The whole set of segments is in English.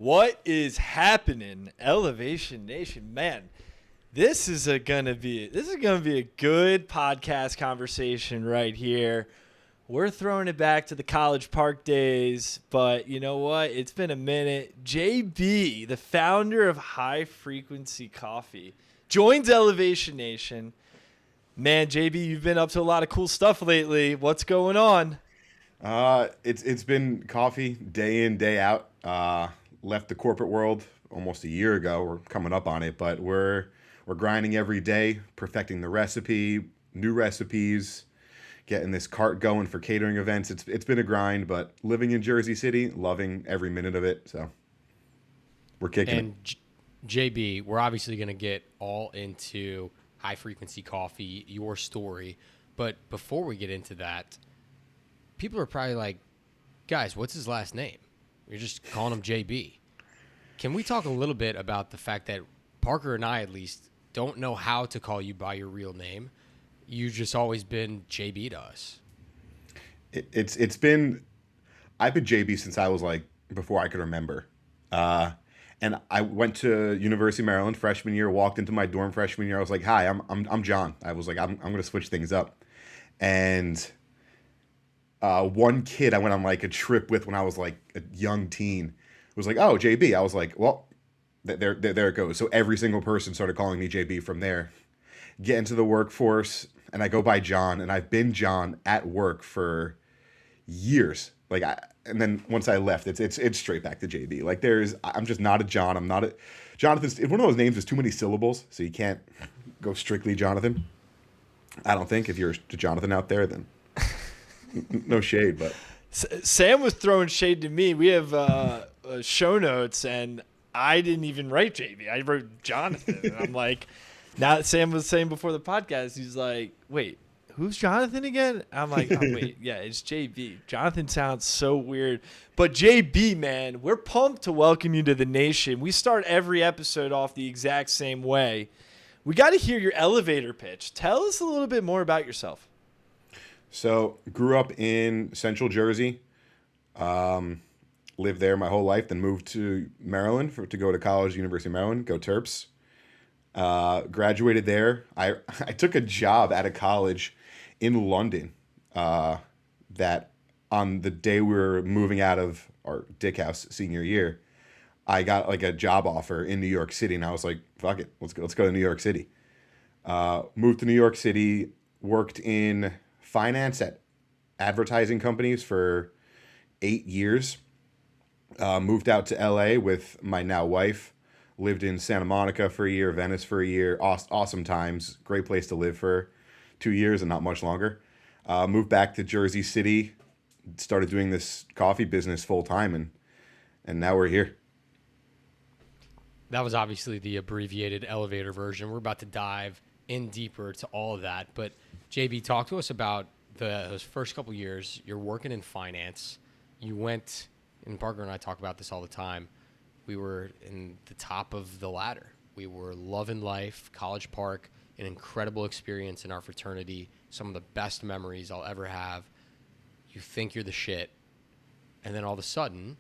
What is happening, Elevation Nation? Man, this is gonna be a good podcast conversation right here. We're throwing it back to the College Park days, but you know what? It's been a minute. JB, the founder of High Frequency Coffee, joins Elevation Nation. Man, JB, you've been up to a lot of cool stuff lately. What's going on? It's been coffee day in, day out. Left the corporate world almost a year ago. We're coming up on it, but we're grinding every day, perfecting the recipe, new recipes, getting this cart going for catering events. It's been a grind, but living in Jersey City, loving every minute of it. So we're kicking it. And JB, we're obviously going to get all into high frequency coffee, your story. But before we get into that, people are probably like, guys, what's his last name? You're just calling him JB. Can we talk a little bit about the fact that Parker and I, at least, don't know how to call you by your real name? You've just always been JB to us. It's been I've been JB since I was like before I could remember. And I went to University of Maryland freshman year, walked into my dorm freshman year. I was like, "Hi, I'm John." I was like, "I'm going to switch things up." And one kid I went on like a trip with when I was like a young teen was like, "Oh, JB." I was like, "Well, there it goes." So every single person started calling me JB from there. Get into the workforce, and I go by John, and I've been John at work for years. And then once I left, it's straight back to JB. Like I'm just not a John. I'm not a Jonathan. One of those names is too many syllables, so you can't go strictly Jonathan. I don't think if you're a Jonathan out there, then no shade, but Sam was throwing shade to me. We have show notes, and I didn't even write JB. I wrote Jonathan. And I'm like, now that Sam was saying before the podcast, he's like, wait, who's Jonathan again? I'm like, oh, wait, yeah, it's JB. Jonathan sounds so weird. But JB, man, we're pumped to welcome you to the nation. We start every episode off the exact same way. We got to hear your elevator pitch. Tell us a little bit more about yourself. So grew up in Central Jersey, lived there my whole life, then moved to Maryland to go to college, University of Maryland, go Terps. Graduated there. I took a job at a college in London that on the day we were moving out of our dick house senior year, I got like a job offer in New York City, and I was like, fuck it, let's go to New York City. Moved to New York City, worked in finance at advertising companies for 8 years. Moved out to LA with my now wife. Lived in Santa Monica for a year, Venice for a year. Awesome times. Great place to live for 2 years and not much longer. Moved back to Jersey City. Started doing this coffee business full time, and now we're here. That was obviously the abbreviated elevator version. We're about to dive in deeper to all of that. But JB, talk to us about those first couple years. You're working in finance. You went, and Parker and I talk about this all the time. We were in the top of the ladder. We were loving life, College Park, an incredible experience in our fraternity, some of the best memories I'll ever have. You think you're the shit, and then all of a sudden,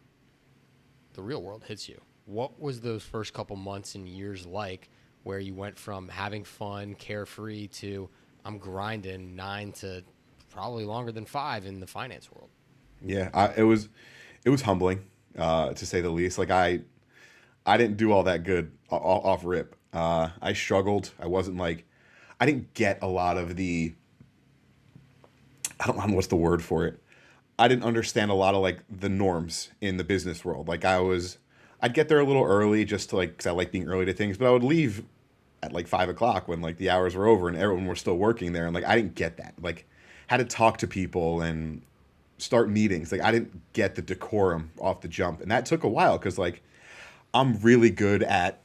the real world hits you. What was those first couple months and years like where you went from having fun, carefree, to I'm grinding 9 to probably longer than 5 in the finance world? Yeah, it was humbling, to say the least. Like I didn't do all that good off rip. I struggled. I didn't get a lot of I don't know what's the word for it. I didn't understand a lot of like the norms in the business world. Like I'd get there a little early just to like, cause I like being early to things, but I would leave at like 5:00 when like the hours were over and everyone was still working there. And like, I didn't get that. Like had to talk to people and start meetings. Like I didn't get the decorum off the jump. And that took a while. Cause like, I'm really good at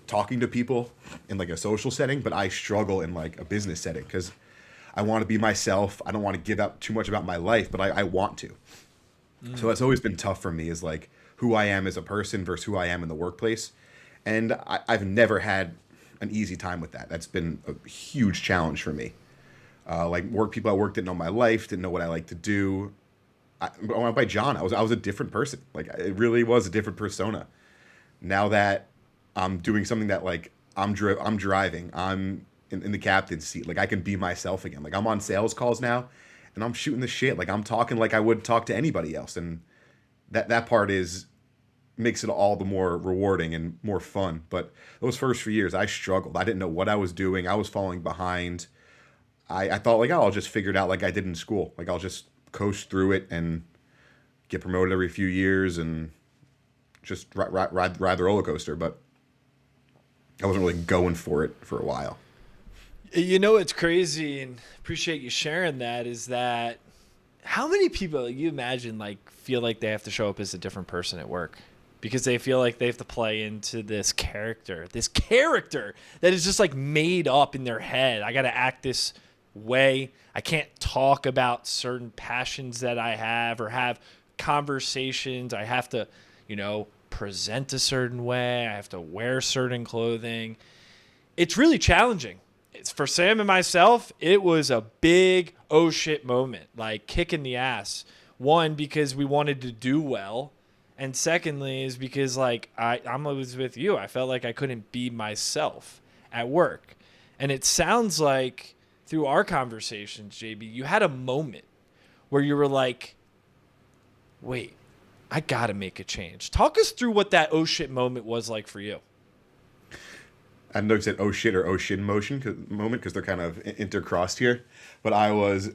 talking to people in like a social setting, but I struggle in like a business setting because I want to be myself. I don't want to give out too much about my life, but I want to. So that's always been tough for me is like who I am as a person versus who I am in the workplace. And I've never had an easy time with that. That's been a huge challenge for me. Like people at work didn't know my life, didn't know what I like to do. I went by John. I was a different person. Like it really was a different persona. now that I'm doing something that like I'm driving, I'm in the captain's seat. Like I can be myself again. Like I'm on sales calls now, and I'm shooting the shit. Like I'm talking like I would talk to anybody else, and that part is makes it all the more rewarding and more fun. But those first few years, I struggled. I didn't know what I was doing. I was falling behind. I thought like, oh, I'll just figure it out like I did in school. Like I'll just coast through it and get promoted every few years and just ride the roller coaster. But I wasn't really going for it for a while. You know what's crazy, and appreciate you sharing that, is that how many people you imagine like feel like they have to show up as a different person at work because they feel like they have to play into this character that is just like made up in their head. I got to act this way. I can't talk about certain passions that I have or have conversations. I have to, present a certain way. I have to wear certain clothing. It's really challenging. It's for Sam and myself, it was a big oh shit moment, like kicking the ass. One, because we wanted to do well. And secondly is because like I'm always with you. I felt like I couldn't be myself at work. And it sounds like through our conversations, JB, you had a moment where you were like, wait, I got to make a change. Talk us through what that oh shit moment was like for you. I know you said oh shit or oh shit moment because they're kind of intercrossed here. But I was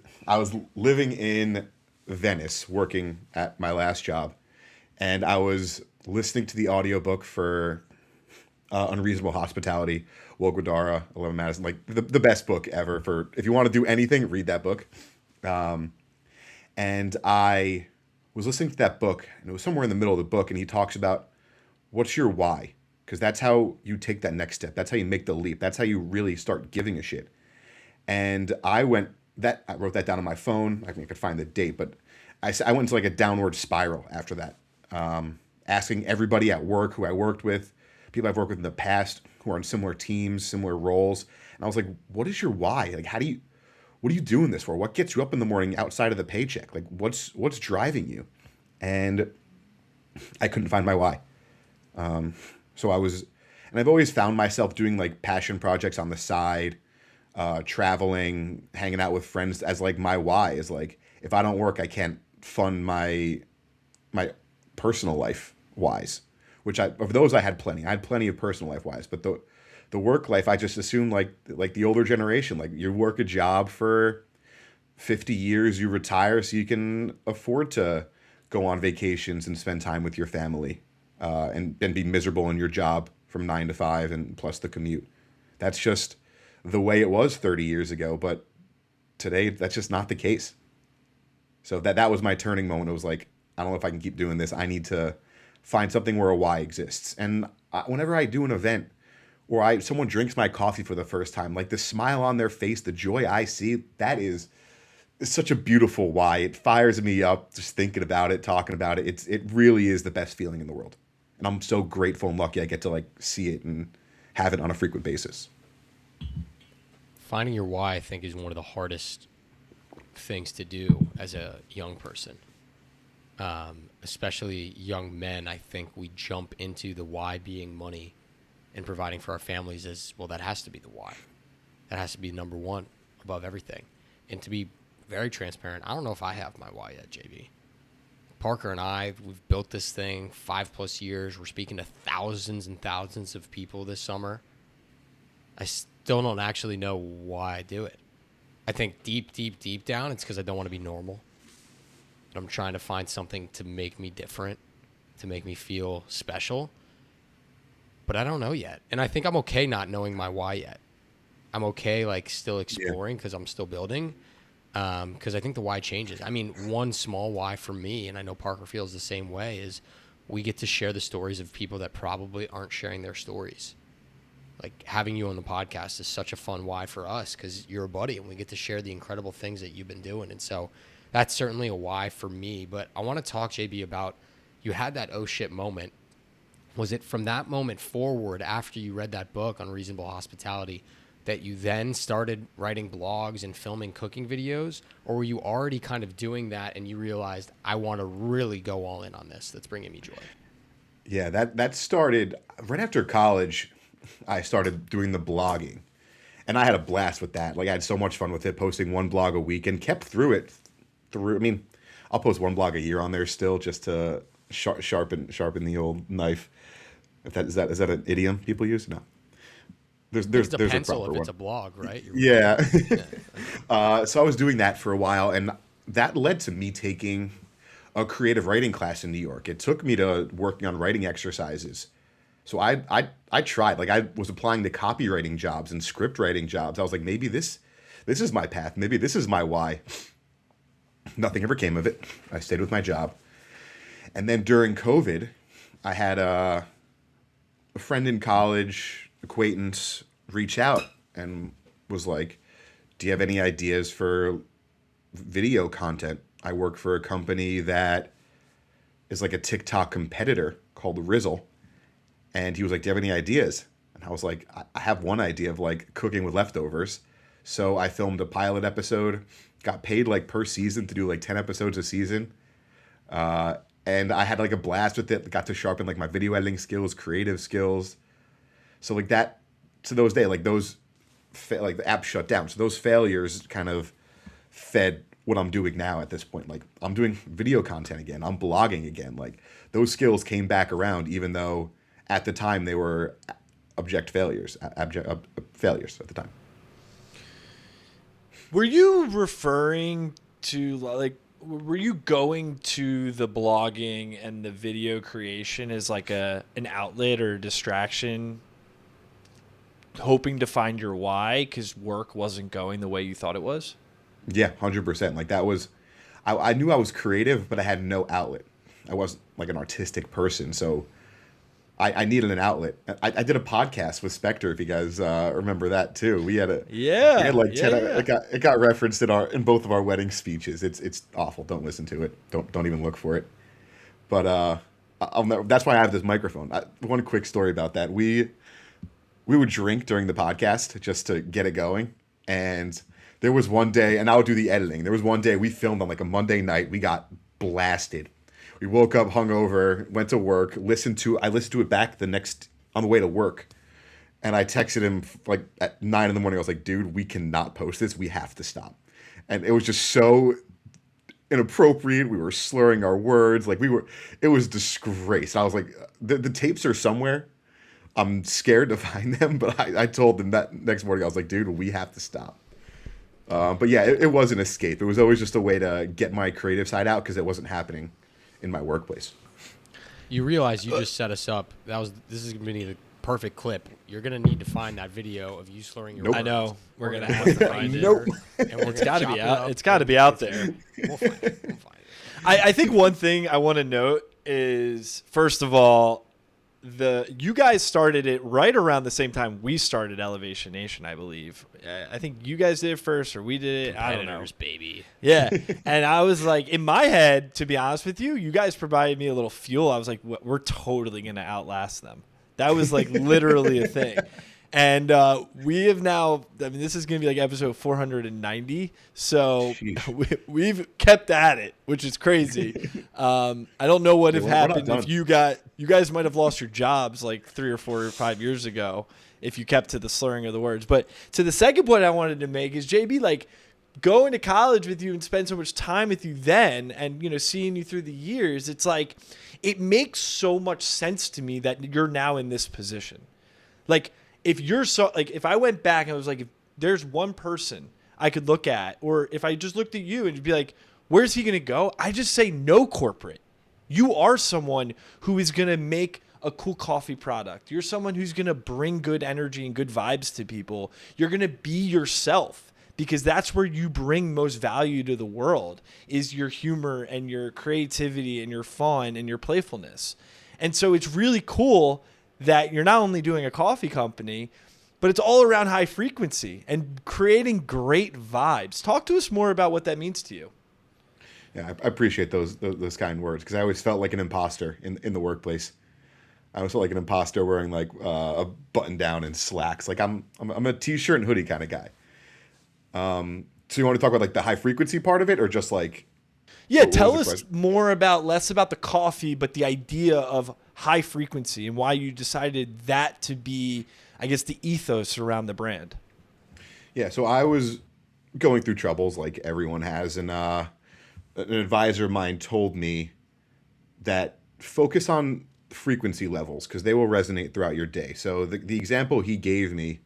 living in Venice working at my last job, and I was listening to the audiobook for Unreasonable Hospitality, Will Guidara, 11 Madison, like the best book ever for if you want to do anything, read that book. And I was listening to that book, and it was somewhere in the middle of the book, and he talks about what's your why? Because that's how you take that next step. That's how you make the leap. That's how you really start giving a shit. And I wrote that down on my phone. I think I could find the date, but I went into like a downward spiral after that. Asking everybody at work who I worked with, people I've worked with in the past who are on similar teams, similar roles. And I was like, what is your why? Like, what are you doing this for? What gets you up in the morning outside of the paycheck? Like, what's driving you? And I couldn't find my why. So and I've always found myself doing like passion projects on the side, traveling, hanging out with friends as like my why is like, if I don't work, I can't fund my personal life wise, which of those I had plenty. I had plenty of personal life wise, but the work life, I just assumed like the older generation, like you work a job for 50 years, you retire so you can afford to go on vacations and spend time with your family, and be miserable in your job from 9 to 5 and plus the commute. That's just the way it was 30 years ago, but today that's just not the case. So that was my turning moment. It was like, I don't know if I can keep doing this. I need to find something where a why exists. And whenever I do an event or someone drinks my coffee for the first time, like the smile on their face, the joy I see, that is such a beautiful why. It fires me up just thinking about it, talking about it. It really is the best feeling in the world. And I'm so grateful and lucky I get to like see it and have it on a frequent basis. Finding your why, I think, is one of the hardest things to do as a young person. Especially young men, I think we jump into the why being money and providing for our families as, well, that has to be the why. That has to be number one above everything. And to be very transparent, I don't know if I have my why yet, JB. Parker and we've built this thing 5+ years. We're speaking to thousands and thousands of people this summer. I still don't actually know why I do it. I think deep down, it's because I don't want to be normal. I'm trying to find something to make me different, to make me feel special. But I don't know yet. And I think I'm okay not knowing my why yet. I'm okay, like, still exploring because I'm still building. Because I think the why changes. I mean, one small why for me, and I know Parker feels the same way, is we get to share the stories of people that probably aren't sharing their stories. Like, having you on the podcast is such a fun why for us because you're a buddy and we get to share the incredible things that you've been doing. And so that's certainly a why for me. But I want to talk, JB, about you had that oh shit moment. Was it from that moment forward, after you read that book on Reasonable Hospitality, that you then started writing blogs and filming cooking videos? Or were you already kind of doing that and you realized, I want to really go all in on this that's bringing me joy? Yeah, that started right after college. I started doing the blogging, and I had a blast with that. Like I had so much fun with it, posting one blog a week, and kept through it. I mean, I'll post one blog a year on there still, just to sharpen the old knife. If that an idiom people use? No. It's the There's a pencil proper if it's one. a blog, right? Yeah. Yeah. So I was doing that for a while, and that led to me taking a creative writing class in New York. It took me to working on writing exercises. So I tried. Like I was applying to copywriting jobs and script writing jobs. I was like, maybe this is my path. Maybe this is my why. Nothing ever came of it. I stayed with my job. And then during COVID, I had a friend in college, acquaintance, reach out and was like, "Do you have any ideas for video content?" I work for a company that is like a TikTok competitor called Rizzle. And he was like, "Do you have any ideas?" And I was like, I have one idea of like cooking with leftovers. So I filmed a pilot episode, got paid like per season to do like 10 episodes a season. And I had like a blast with it. Got to sharpen like my video editing skills, creative skills. So like that, to those days, like like the app shut down. So those failures kind of fed what I'm doing now at this point. Like I'm doing video content again. I'm blogging again. Like those skills came back around, even though at the time they were abject failures, failures at the time. Were you referring to like? Were you going to the blogging and the video creation as like an outlet or a distraction, hoping to find your why because work wasn't going the way you thought it was? Yeah, 100%. Like that was, I knew I was creative, but I had no outlet. I wasn't like an artistic person, so I needed an outlet. I did a podcast with Spectre, if you guys remember that too. We had Yeah, we had like yeah, 10. yeah. It got referenced in both of our wedding speeches. It's awful. Don't listen to it. Don't even look for it. But that's why I have this microphone. One quick story about that. We would drink during the podcast just to get it going, and there was one day, and I would do the editing. There was one day we filmed on like a Monday night. We got blasted. We woke up hungover, went to work, I listened to it back on the way to work. And I texted him like at 9 a.m. I was like, "Dude, we cannot post this. We have to stop." And it was just so inappropriate. We were slurring our words. It was disgrace. I was like, the tapes are somewhere. I'm scared to find them, but I told them that next morning, I was like, "Dude, we have to stop." But yeah, it was an escape. It was always just a way to get my creative side out because it wasn't happening in my workplace. You realize you just set us up. This is going to be the perfect clip. You're going to need to find that video of you slurring your Nope. words. I know. We're gonna have have to to find it. Nope. And we're It's got to gonna be chop it out. up. It's got to be out there. We'll find it. We'll find it. I think one thing I want to note is, first of all, you guys started it right around the same time we started Elevation Nation, I believe. I think you guys did it first, or we did it. I don't know. Competitors, baby. Yeah. And I was like, in my head, to be honest with you, you guys provided me a little fuel. I was like, we're totally going to outlast them. That was like literally a thing. And we have now, I mean, this is going to be like episode 490. So we've kept at it, which is crazy. I don't know what have we're not happened done. if you guys might have lost your jobs like 3 or 4 or 5 years ago if you kept to the slurring of the words. But to the second point I wanted to make is, JB, like, going to college with you and spend so much time with you then, and, you know, seeing you through the years, it's like, it makes so much sense to me that you're now in this position. Like, if I went back and I was like, if there's one person I could look at, or if I just looked at you and be like, where's he going to go? I just say no corporate. You are someone who is going to make a cool coffee product. You're someone who's going to bring good energy and good vibes to people. You're going to be yourself, because that's where you bring most value to the world, is your humor and your creativity and your fun and your playfulness. And so it's really cool that you're not only doing a coffee company, but it's all around high frequency and creating great vibes. Talk to us more about what that means to you. Yeah, I appreciate those kind words, because I always felt like an imposter in the workplace. I always felt like an imposter wearing like a button down and slacks. Like I'm a t-shirt and hoodie kind of guy. So you want to talk about like the high frequency part of it, or just like? Yeah, what tell was the us question? more about, less about the coffee, but the idea of high frequency and why you decided that to be, I guess, the ethos around the brand. Yeah, so I was going through troubles like everyone has, and an advisor of mine told me that focus on frequency levels because they will resonate throughout your day. So the example he gave me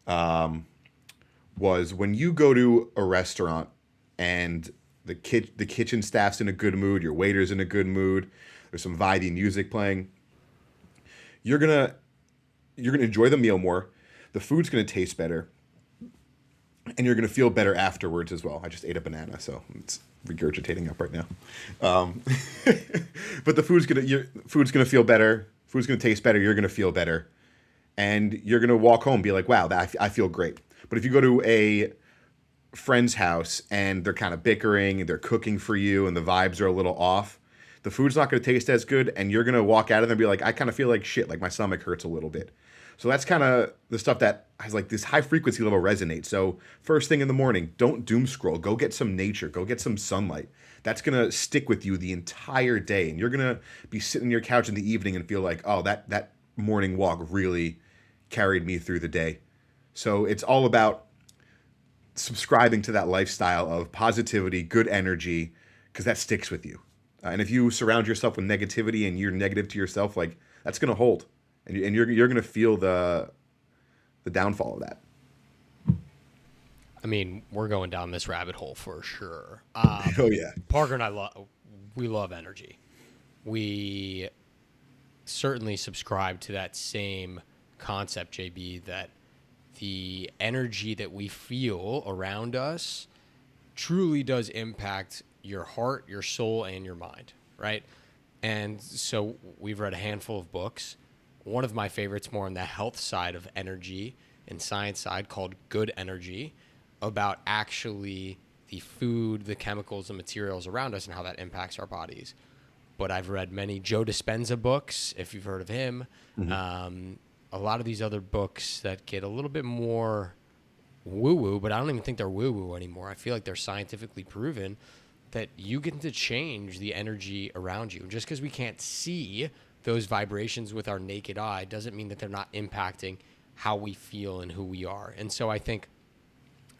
was when you go to a restaurant and the kitchen staff's in a good mood, your waiter's in a good mood, there's some vibey music playing, you're gonna enjoy the meal more, the food's gonna taste better, and you're gonna feel better afterwards as well. I just ate a banana, so it's regurgitating up right now. But the food's gonna feel better, food's gonna taste better, you're gonna feel better, and you're gonna walk home and be like, wow, I feel great. But if you go to a friend's house and they're kind of bickering and they're cooking for you and the vibes are a little off, the food's not going to taste as good, and you're going to walk out of there and be like, I kind of feel like shit, like my stomach hurts a little bit. So that's kind of the stuff that has like this high frequency level resonate. So first thing in the morning, don't doom scroll. Go get some nature. Go get some sunlight. That's going to stick with you the entire day, and you're going to be sitting on your couch in the evening and feel like, oh, that morning walk really carried me through the day. So it's all about subscribing to that lifestyle of positivity, good energy, because that sticks with you. And if you surround yourself with negativity and you're negative to yourself, like that's going to hold, and you're going to feel the downfall of that. I mean, we're going down this rabbit hole for sure. Oh yeah, Parker and I we love energy. We certainly subscribe to that same concept, JB, that the energy that we feel around us truly does impact your heart, your soul, and your mind, right? And so we've read a handful of books. One of my favorites, more on the health side of energy and science side, called Good Energy, about actually the food, the chemicals, the materials around us and how that impacts our bodies. But I've read many Joe Dispenza books, if you've heard of him. Mm-hmm. A lot of these other books that get a little bit more woo-woo, but I don't even think they're woo-woo anymore. I feel like they're scientifically proven that you get to change the energy around you. Just because we can't see those vibrations with our naked eye doesn't mean that they're not impacting how we feel and who we are. And so I think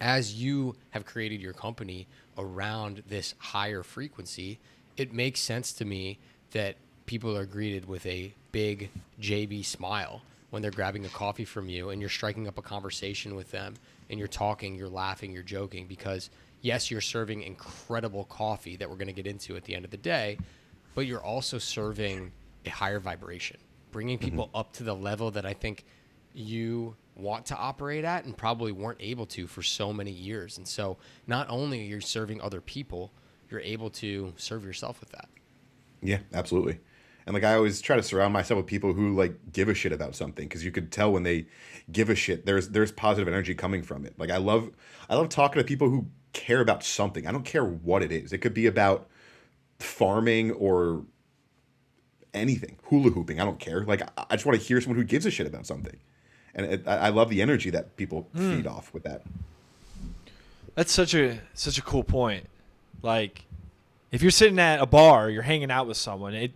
as you have created your company around this higher frequency, it makes sense to me that people are greeted with a big JB smile when they're grabbing a coffee from you and you're striking up a conversation with them and you're talking, you're laughing, you're joking, because yes, you're serving incredible coffee that we're going to get into at the end of the day, but you're also serving a higher vibration, bringing people up to the level that I think you want to operate at and probably weren't able to for so many years. And so not only are you serving other people, you're able to serve yourself with that. Yeah, absolutely. And like I always try to surround myself with people who like give a shit about something, because you could tell when they give a shit, there's positive energy coming from it. Like I love talking to people who care about something. I don't care what it is. It could be about farming or anything, hula hooping. I don't care. Like I just want to hear someone who gives a shit about something, and I love the energy that people feed off with that. That's such a cool point. Like, if you're sitting at a bar, you're hanging out with someone.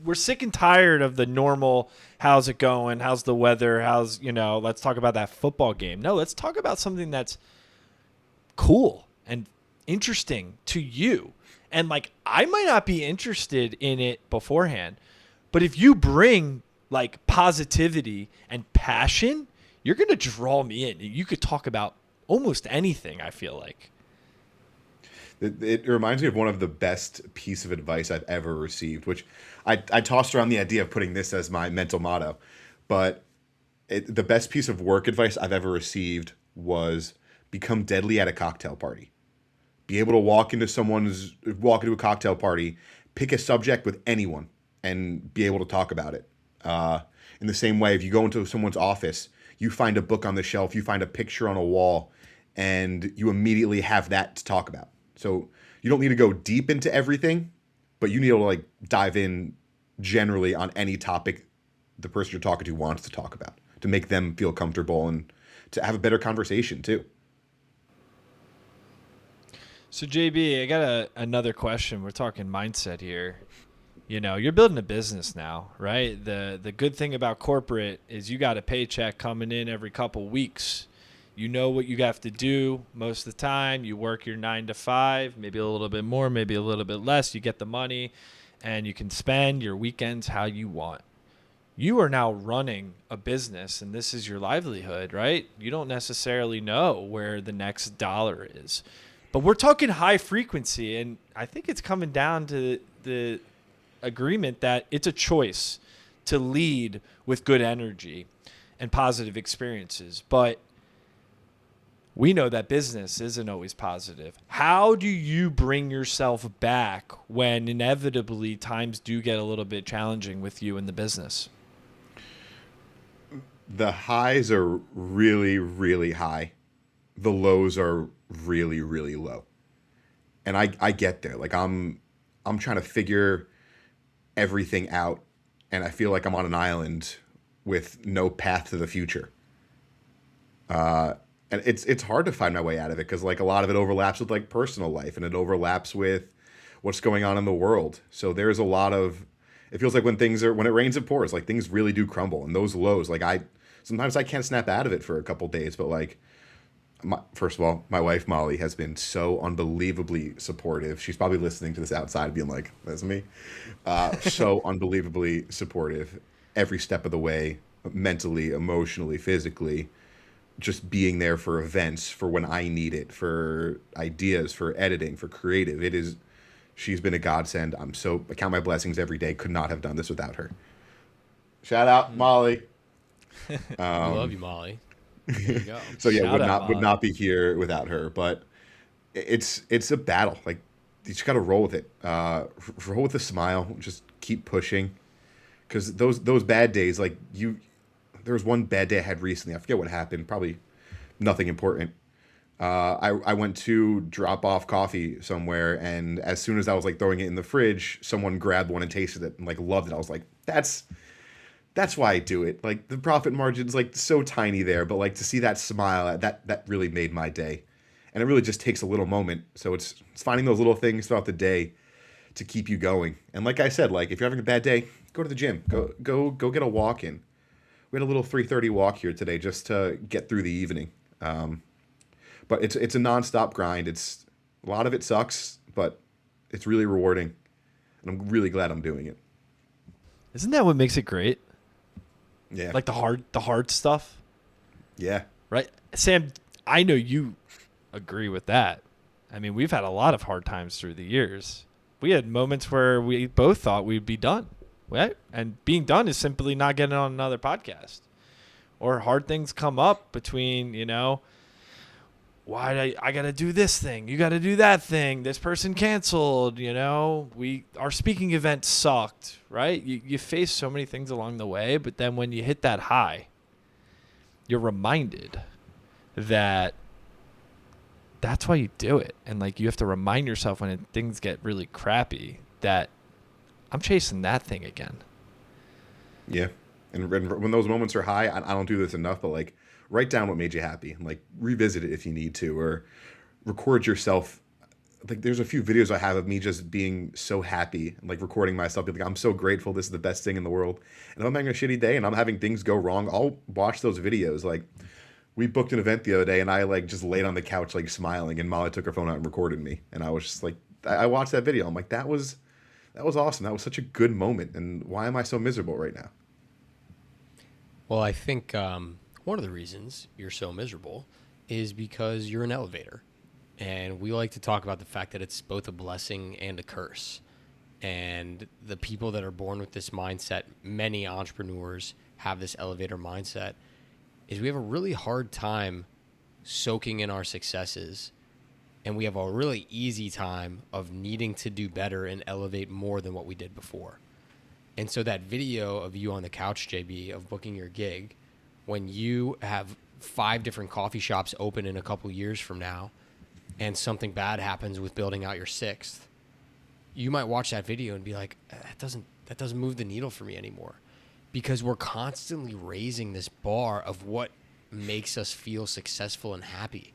We're sick and tired of the normal. How's it going? How's the weather? Let's talk about that football game. No, let's talk about something that's cool and interesting to you. And like, I might not be interested in it beforehand, but if you bring like positivity and passion, you're going to draw me in. You could talk about almost anything, I feel like. It reminds me of one of the best piece of advice I've ever received, which I tossed around the idea of putting this as my mental motto. But the best piece of work advice I've ever received was become deadly at a cocktail party. Be able to walk into a cocktail party, pick a subject with anyone, and be able to talk about it. In the same way, if you go into someone's office, you find a book on the shelf, you find a picture on a wall, and you immediately have that to talk about. So you don't need to go deep into everything, but you need to like dive in generally on any topic the person you're talking to wants to talk about, to make them feel comfortable and to have a better conversation too. So JB, I got another question. We're talking mindset here. You're building a business now, right? The good thing about corporate is you got a paycheck coming in every couple weeks. You know what you have to do most of the time. You work your 9 to 5, maybe a little bit more, maybe a little bit less. You get the money, and you can spend your weekends how you want. You are now running a business, and this is your livelihood, right? You don't necessarily know where the next dollar is. But we're talking high frequency, and I think it's coming down to the agreement that it's a choice to lead with good energy and positive experiences. But we know that business isn't always positive. How do you bring yourself back when inevitably times do get a little bit challenging with you in the business? The highs are really, really high. The lows are really, really low. And I get there. Like I'm trying to figure everything out, and I feel like I'm on an island with no path to the future. And it's hard to find my way out of it because like a lot of it overlaps with like personal life, and it overlaps with what's going on in the world. So there's a lot of, it feels like when it rains it pours, like things really do crumble. And those lows, like sometimes I can't snap out of it for a couple days, but like first of all, my wife Molly has been so unbelievably supportive. She's probably listening to this outside being like, that's me. So unbelievably supportive every step of the way, mentally, emotionally, physically, just being there for events, for when I need it, for ideas, for editing, for creative. She's been a godsend. I count my blessings every day. Could not have done this without her. Shout out Molly. We love you, Molly. There you go. So yeah, Shout would out, not be here without her. But it's a battle. Like you just got to roll with it. Roll with a smile. Just keep pushing. Because those bad days, like there was one bad day I had recently. I forget what happened. Probably nothing important. I went to drop off coffee somewhere, and as soon as I was like throwing it in the fridge, someone grabbed one and tasted it and like loved it. I was like, that's why I do it. Like the profit margin's like so tiny there, but like to see that smile, that really made my day. And it really just takes a little moment. So it's finding those little things throughout the day to keep you going. And like I said, like if you're having a bad day, go to the gym. Go get a walk in. We had a little 3:30 walk here today just to get through the evening. But it's a nonstop grind. It's a lot of it sucks, but it's really rewarding. And I'm really glad I'm doing it. Isn't that what makes it great? Yeah. Like the hard stuff, Yeah. right? Sam, I know you agree with that. I mean, we've had a lot of hard times through the years. We had moments where we both thought we'd be done, right? And being done is simply not getting on another podcast. Or hard things come up between, I got to do this thing. You got to do that thing. This person canceled, our speaking event sucked, right? You face so many things along the way, but then when you hit that high, you're reminded that that's why you do it. And like, you have to remind yourself when things get really crappy that I'm chasing that thing again. Yeah. And when those moments are high, I don't do this enough, but like write down what made you happy and like revisit it if you need to, or record yourself. Like there's a few videos I have of me just being so happy and like recording myself. Like I'm so grateful. This is the best thing in the world. And if I'm having a shitty day and I'm having things go wrong, I'll watch those videos. Like we booked an event the other day and I like just laid on the couch, like smiling, and Molly took her phone out and recorded me. And I was just like, I watched that video. I'm like, that was awesome. That was such a good moment. And why am I so miserable right now? Well, I think one of the reasons you're so miserable is because you're an elevator. And we like to talk about the fact that it's both a blessing and a curse. And the people that are born with this mindset, many entrepreneurs have this elevator mindset, is we have a really hard time soaking in our successes. And we have a really easy time of needing to do better and elevate more than what we did before. And so that video of you on the couch, JB, of booking your gig, when you have 5 different coffee shops open in a couple years from now, and something bad happens with building out your 6th, you might watch that video and be like, that doesn't move the needle for me anymore. Because we're constantly raising this bar of what makes us feel successful and happy.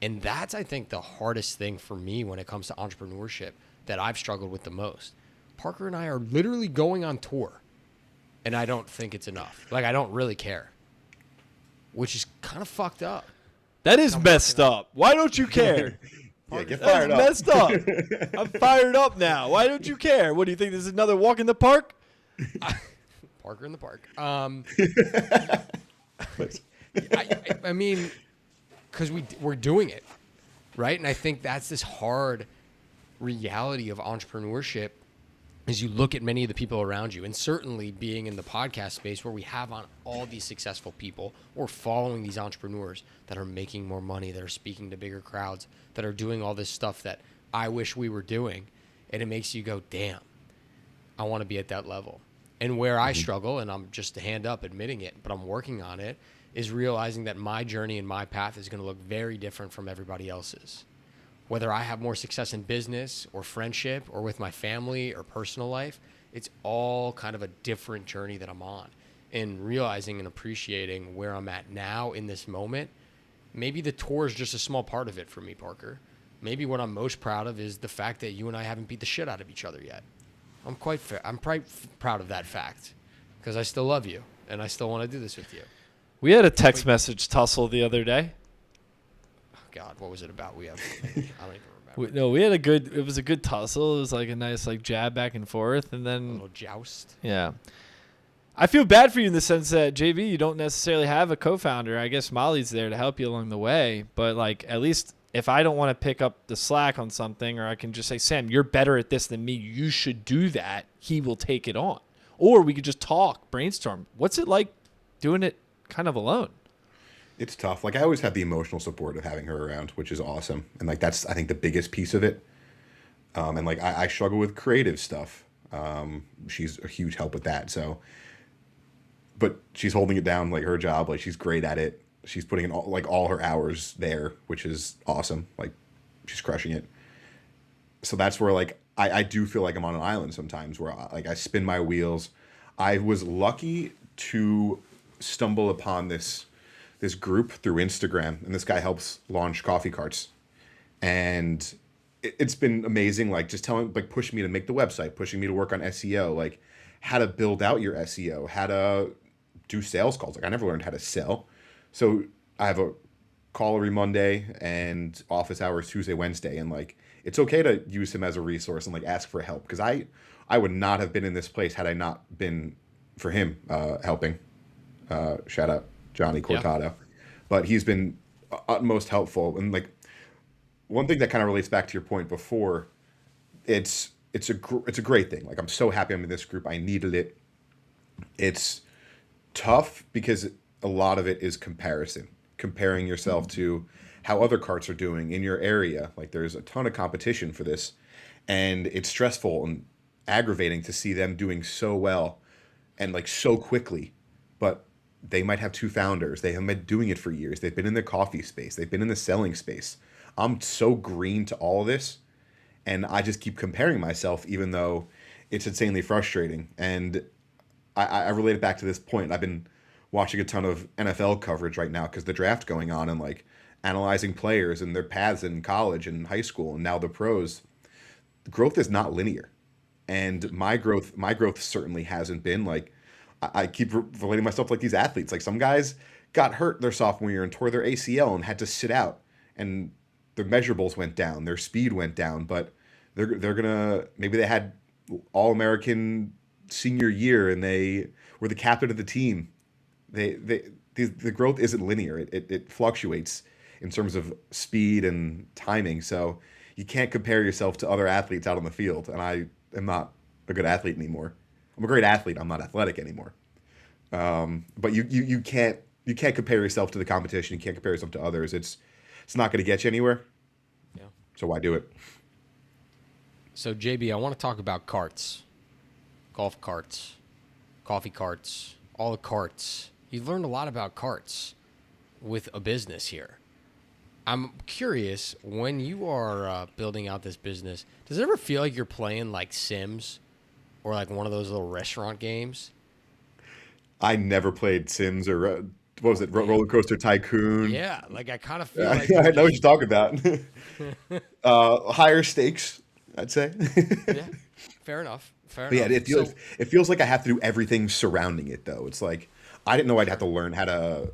And that's, I think, the hardest thing for me when it comes to entrepreneurship that I've struggled with the most. Parker and I are literally going on tour, and I don't think it's enough. Like, I don't really care, which is kind of fucked up. That is messed up. Why don't you care? Yeah, get That's fired up. messed up. I'm fired up now. Why don't you care? What do you think? This is another walk in the park? Parker in the park. I mean, because we're doing it, right? And I think that's this hard reality of entrepreneurship is you look at many of the people around you, and certainly being in the podcast space where we have on all these successful people or following these entrepreneurs that are making more money, that are speaking to bigger crowds, that are doing all this stuff that I wish we were doing. And it makes you go, damn, I want to be at that level. And where I struggle, and I'm just a hand up admitting it, but I'm working on it, is realizing that my journey and my path is going to look very different from everybody else's. Whether I have more success in business or friendship or with my family or personal life, it's all kind of a different journey that I'm on. And realizing and appreciating where I'm at now in this moment, maybe the tour is just a small part of it for me, Parker. Maybe what I'm most proud of is the fact that you and I haven't beat the shit out of each other yet. I'm quite proud of that fact because I still love you and I still want to do this with you. We had a text message tussle the other day. God, what was it about? I don't even remember. It was a good tussle. It was like a nice jab back and forth, and A then little joust. yeah. I feel bad for you in the sense that JB, you don't necessarily have a co-founder. I guess Molly's there to help you along the way, but at least if I don't want to pick up the slack on something, or I can just say, Sam, you're better at this than me, you should do that, he will take it on. Or we could just talk, brainstorm. What's it like doing it kind of alone? It's tough. I always have the emotional support of having her around, which is awesome. And that's, I think, the biggest piece of it. And I struggle with creative stuff. She's a huge help with that. So, but she's holding it down, her job. She's great at it. She's putting in all her hours there, which is awesome. She's crushing it. So that's where I do feel like I'm on an island sometimes where I spin my wheels. I was lucky to stumble upon this group through Instagram, and this guy helps launch coffee carts, and it's been amazing. Just telling, pushing me to make the website, pushing me to work on SEO, how to build out your SEO, how to do sales calls. I never learned how to sell, so I have a call every Monday and office hours Tuesday, Wednesday, and it's okay to use him as a resource and ask for help because I would not have been in this place had I not been for him helping. Shout out Johnny Cortado. Yeah. But he's been utmost helpful. And one thing that kind of relates back to your point before, it's a great thing. I'm so happy I'm in this group. I needed it. It's tough because a lot of it is comparing yourself to how other carts are doing in your area. There's a ton of competition for this, and it's stressful and aggravating to see them doing so well and so quickly. But they might have two founders. They have been doing it for years. They've been in the coffee space. They've been in the selling space. I'm so green to all of this, and I just keep comparing myself, even though it's insanely frustrating. And I relate it back to this point. I've been watching a ton of NFL coverage right now because the draft's going on, and analyzing players and their paths in college and high school and now the pros. Growth is not linear, and my growth certainly hasn't been I keep relating myself these athletes. Some guys got hurt their sophomore year and tore their ACL and had to sit out, and their measurables went down, their speed went down, but they're gonna, maybe they had All-American senior year and they were the captain of the team. The growth isn't linear. It fluctuates in terms of speed and timing. So you can't compare yourself to other athletes out on the field. And I am not a good athlete anymore. I'm a great athlete. I'm not athletic anymore. But you can't compare yourself to the competition. You can't compare yourself to others. It's not going to get you anywhere. Yeah. So why do it? So JB, I want to talk about carts, golf carts, coffee carts, all the carts. You've learned a lot about carts with a business here. I'm curious, when you are building out this business, does it ever feel like you're playing Sims or one of those little restaurant games? I never played Sims or what was it, Roller Coaster Tycoon? Yeah, I kind of feel like I know what you're talking about. Higher stakes, I'd say. Yeah, fair enough. Fair But yeah, enough. it feels like I have to do everything surrounding it though. It's like I didn't know I'd have to learn how to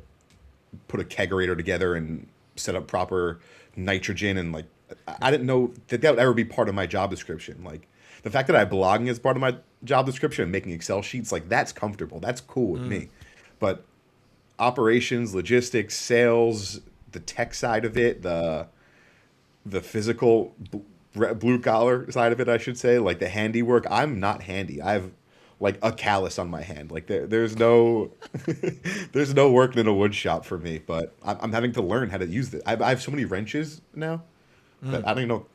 put a kegerator together and set up proper nitrogen and like I didn't know that would ever be part of my job description. Like the fact that I blogging is part of my job description and making Excel sheets, like that's comfortable. That's cool with me. But operations, logistics, sales, the tech side of it, the physical blue collar side of it, I should say, like the handiwork. I'm not handy. I have like a callus on my hand. Like there's no there's no working in a wood shop for me. But I'm having to learn how to use it. I have so many wrenches now that I don't even know.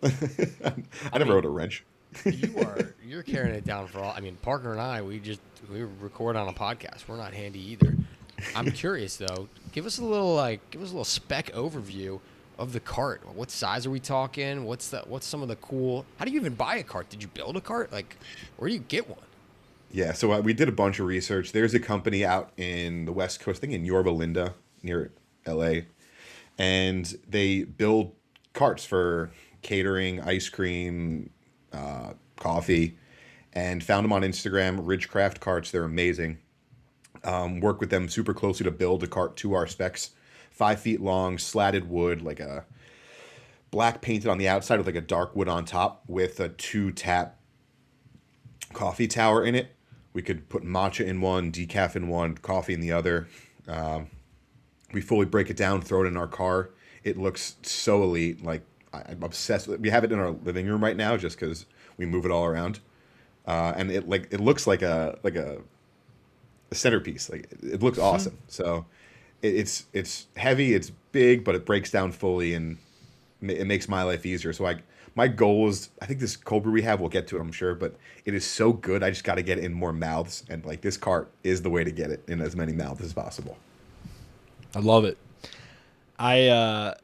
I never owned a wrench. You're carrying it down for all. I mean, Parker and I, we record on a podcast. We're not handy either. I'm curious though. Give us a little spec overview of the cart. What size are we talking? What's some of the cool? How do you even buy a cart? Did you build a cart? Like, where do you get one? Yeah, so we did a bunch of research. There's a company out in the West Coast, I think in Yorba Linda, near LA, and they build carts for catering, ice cream, coffee, and found them on Instagram, Ridgecraft Carts. They're amazing. Work with them super closely to build a cart to our specs. 5 feet long, slatted wood, like a black painted on the outside with like a dark wood on top with a 2-tap coffee tower in it. We could put matcha in one, decaf in one, coffee in the other. We fully break it down, throw it in our car. It looks so elite. Like I'm obsessed with it. We have it in our living room right now just because we move it all around. And it looks like a centerpiece. Like it looks awesome. So it's heavy, it's big, but it breaks down fully and it makes my life easier. So my goal is, I think this cold brew we have, we'll get to it, I'm sure, but it is so good. I just got to get it in more mouths, and like this cart is the way to get it in as many mouths as possible. I love it. I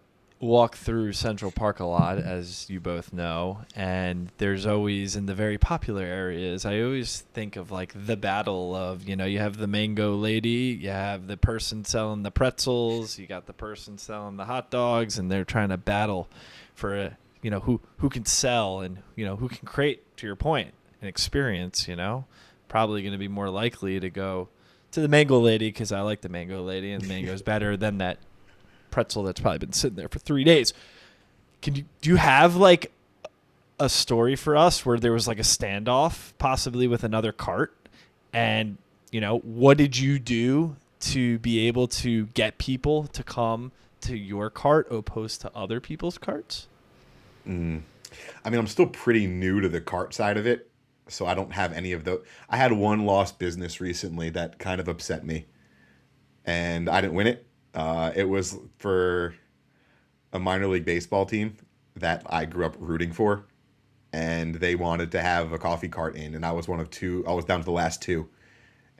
walk through Central Park a lot, as you both know, and there's always, in the very popular areas, I always think of like the battle of, you have the mango lady, you have the person selling the pretzels, you got the person selling the hot dogs, and they're trying to battle for who can sell and who can create, to your point, an experience. Probably going to be more likely to go to the mango lady because I like the mango lady, and mango's better than that pretzel that's probably been sitting there for 3 days. Do you have like a story for us where there was like a standoff possibly with another cart, and what did you do to be able to get people to come to your cart opposed to other people's carts? I mean, I'm still pretty new to the cart side of it, so I don't have any of those. I had one lost business recently that kind of upset me, and I didn't win it. It was for a minor league baseball team that I grew up rooting for, and they wanted to have a coffee cart in, and I was one of two. I was down to the last two,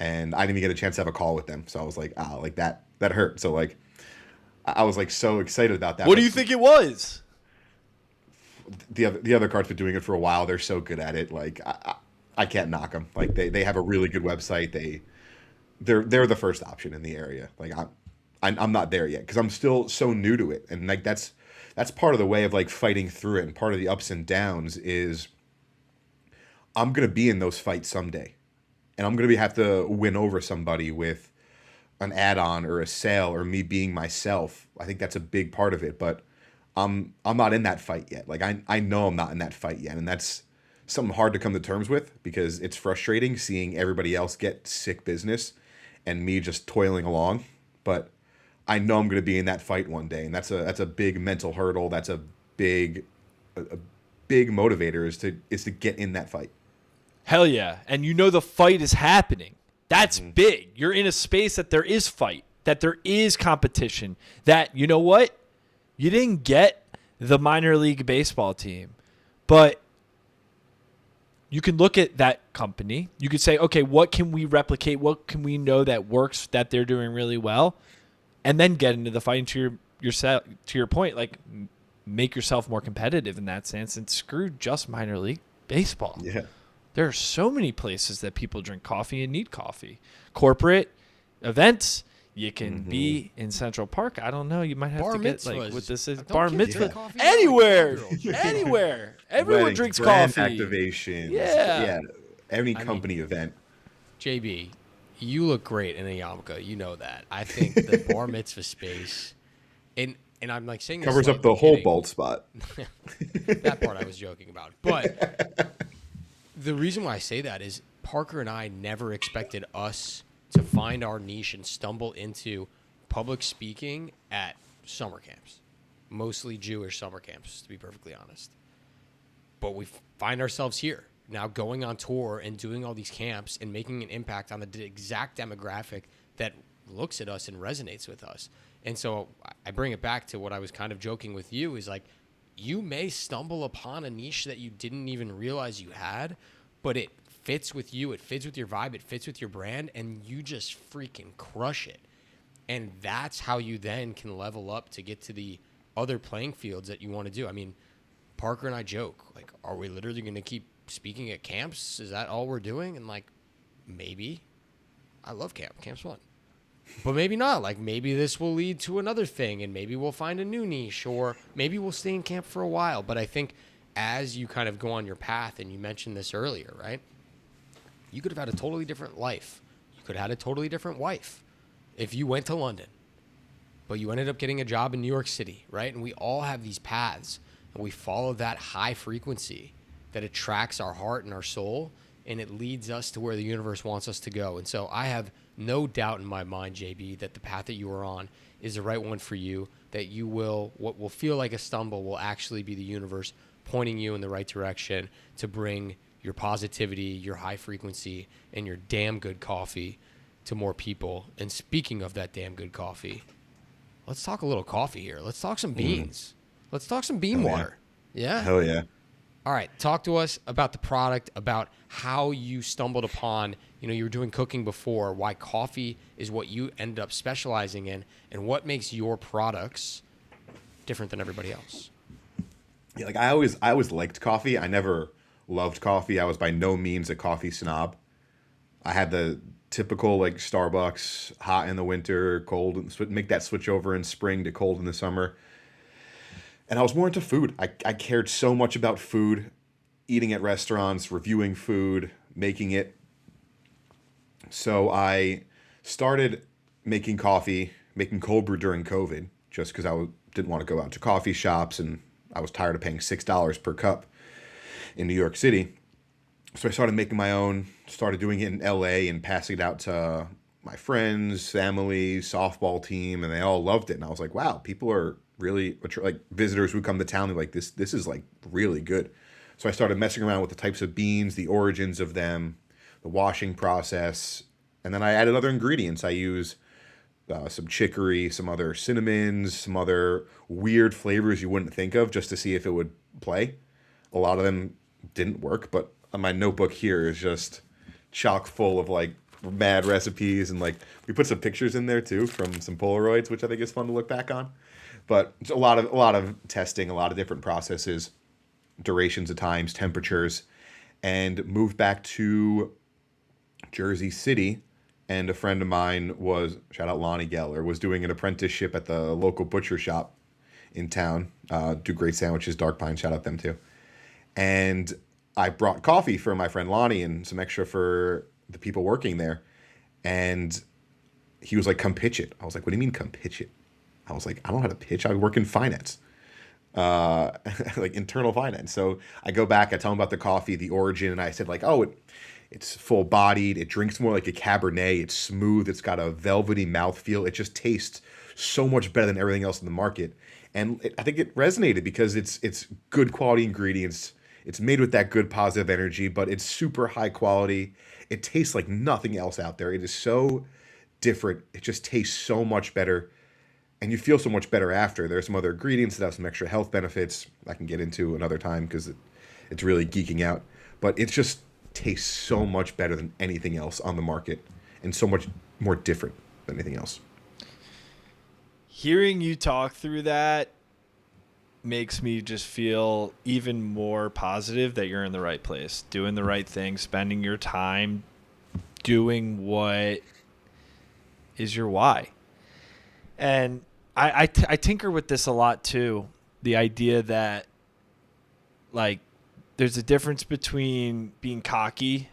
and I didn't even get a chance to have a call with them. So I was like, like that hurt. So like, I was like so excited about that. What do you think it was? The other carts been doing it for a while. They're so good at it. Like I can't knock them. Like they have a really good website. They're the first option in the area. Like I'm not there yet because I'm still so new to it, and like that's part of the way of like fighting through it, and part of the ups and downs is I'm gonna be in those fights someday, and I'm gonna have to win over somebody with an add-on or a sale or me being myself. I think that's a big part of it, but I'm not in that fight yet. Like I know I'm not in that fight yet, and that's something hard to come to terms with because it's frustrating seeing everybody else get sick business and me just toiling along. But I know I'm going to be in that fight one day, and that's a big mental hurdle. That's a big motivator is to get in that fight. Hell yeah. And the fight is happening. That's big. You're in a space that there is fight, that there is competition, that you know what? You didn't get the minor league baseball team, but you can look at that company. You could say, okay, what can we replicate? What can we know that works, that they're doing really well? And then get into the fight. To your point, like make yourself more competitive in that sense, and screw just minor league baseball. Yeah. There are so many places that people drink coffee and need coffee. Corporate events. You can be in Central Park. I don't know. You might have Bar to get mitzvahs. like what this is. Don't Bar kids mitzvah. drink coffee? Anywhere. Girls. Anywhere. Everyone Weddings, drinks brand coffee. activations. Yeah. any I mean, company event. JB, you look great in a yarmulke. You know that. I think the bar mitzvah space, and I'm like saying this Covers up slightly the whole kidding. bald spot. That part I was joking about. But the reason why I say that is Parker and I never expected us to find our niche and stumble into public speaking at summer camps, mostly Jewish summer camps, to be perfectly honest. But we find ourselves here now going on tour and doing all these camps and making an impact on the exact demographic that looks at us and resonates with us. And so I bring it back to what I was kind of joking with you is like, you may stumble upon a niche that you didn't even realize you had, but it fits with you, it fits with your vibe, it fits with your brand, and you just freaking crush it. And that's how you then can level up to get to the other playing fields that you want to do. I mean, Parker and I joke, like, are we literally going to keep speaking at camps? Is that all we're doing? And like, maybe. I love camp. Camp's fun. But maybe not. Like, maybe this will lead to another thing, and maybe we'll find a new niche, or maybe we'll stay in camp for a while. But I think as you kind of go on your path, and you mentioned this earlier, right? You could have had a totally different life. You could have had a totally different wife if you went to London, but you ended up getting a job in New York City, right? And we all have these paths, and we follow that high frequency that attracts our heart and our soul, and it leads us to where the universe wants us to go. And so I have no doubt in my mind, JB, that the path that you are on is the right one for you, that you will, what will feel like a stumble will actually be the universe pointing you in the right direction to bring your positivity, your high frequency, and your damn good coffee to more people. And speaking of that damn good coffee, let's talk a little coffee here. Let's talk some beans. Let's talk some bean water. Yeah? Hell yeah. All right, talk to us about the product, about how you stumbled upon, you were doing cooking before, why coffee is what you ended up specializing in, and what makes your products different than everybody else. Yeah, like I always liked coffee. I never loved coffee. I was by no means a coffee snob. I had the typical like Starbucks, hot in the winter, cold, make that switch over in spring to cold in the summer. And I was more into food. I cared so much about food, eating at restaurants, reviewing food, making it. So I started making coffee, making cold brew during COVID, just because didn't want to go out to coffee shops, and I was tired of paying $6 per cup in New York City. So I started making my own, started doing it in LA and passing it out to my friends, family, softball team, and they all loved it. And I was like, wow, people are really, like visitors would come to town and like, this is like really good. So I started messing around with the types of beans, the origins of them, the washing process, and then I added other ingredients. I use some chicory, some other cinnamons, some other weird flavors you wouldn't think of, just to see if it would play. A lot of them didn't work, but my notebook here is just chock full of like mad recipes, and like we put some pictures in there too from some Polaroids, which I think is fun to look back on. But it's a lot of testing, a lot of different processes, durations of times, temperatures, and moved back to Jersey City. And a friend of mine shout out Lonnie Geller, was doing an apprenticeship at the local butcher shop in town. Do great sandwiches, Dark Pine, shout out them too. And I brought coffee for my friend Lonnie and some extra for the people working there. And he was like, come pitch it. I was like, what do you mean come pitch it? I was like, I don't know how to pitch. I work in finance, like internal finance. So I go back, I tell him about the coffee, the origin, and I said like, oh, it's full bodied. It drinks more like a Cabernet. It's smooth. It's got a velvety mouthfeel. It just tastes so much better than everything else in the market. And I think it resonated because it's good quality ingredients. It's made with that good positive energy, but it's super high quality. It tastes like nothing else out there. It is so different. It just tastes so much better. And you feel so much better after. There's some other ingredients that have some extra health benefits I can get into another time because it's really geeking out. But it just tastes so much better than anything else on the market and so much more different than anything else. Hearing you talk through that makes me just feel even more positive that you're in the right place, doing the right thing, spending your time doing what is your why. And I tinker with this a lot too. The idea that like there's a difference between being cocky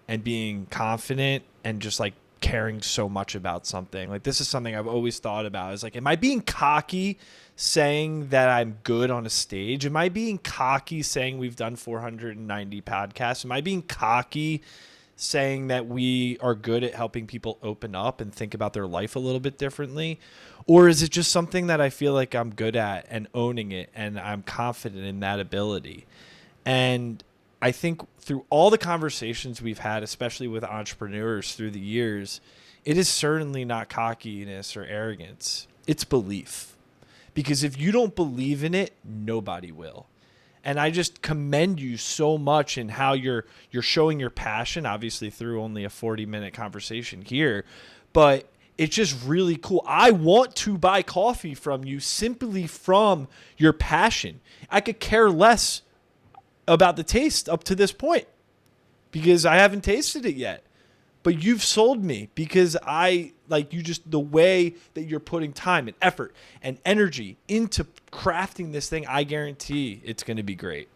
and being confident and just like caring so much about something. Like this is something I've always thought about, is like, am I being cocky saying that I'm good on a stage? Am I being cocky saying we've done 490 podcasts? Am I being cocky saying that we are good at helping people open up and think about their life a little bit differently? Or is it just something that I feel like I'm good at and owning it and I'm confident in that ability? And I think through all the conversations we've had, especially with entrepreneurs through the years, it is certainly not cockiness or arrogance. It's belief. Because if you don't believe in it, nobody will. And I just commend you so much in how you're showing your passion, obviously through only a 40-minute conversation here, but it's just really cool. I want to buy coffee from you simply from your passion. I could care less about the taste up to this point because I haven't tasted it yet. But you've sold me because I like you, just the way that you're putting time and effort and energy into crafting this thing. I guarantee it's going to be great,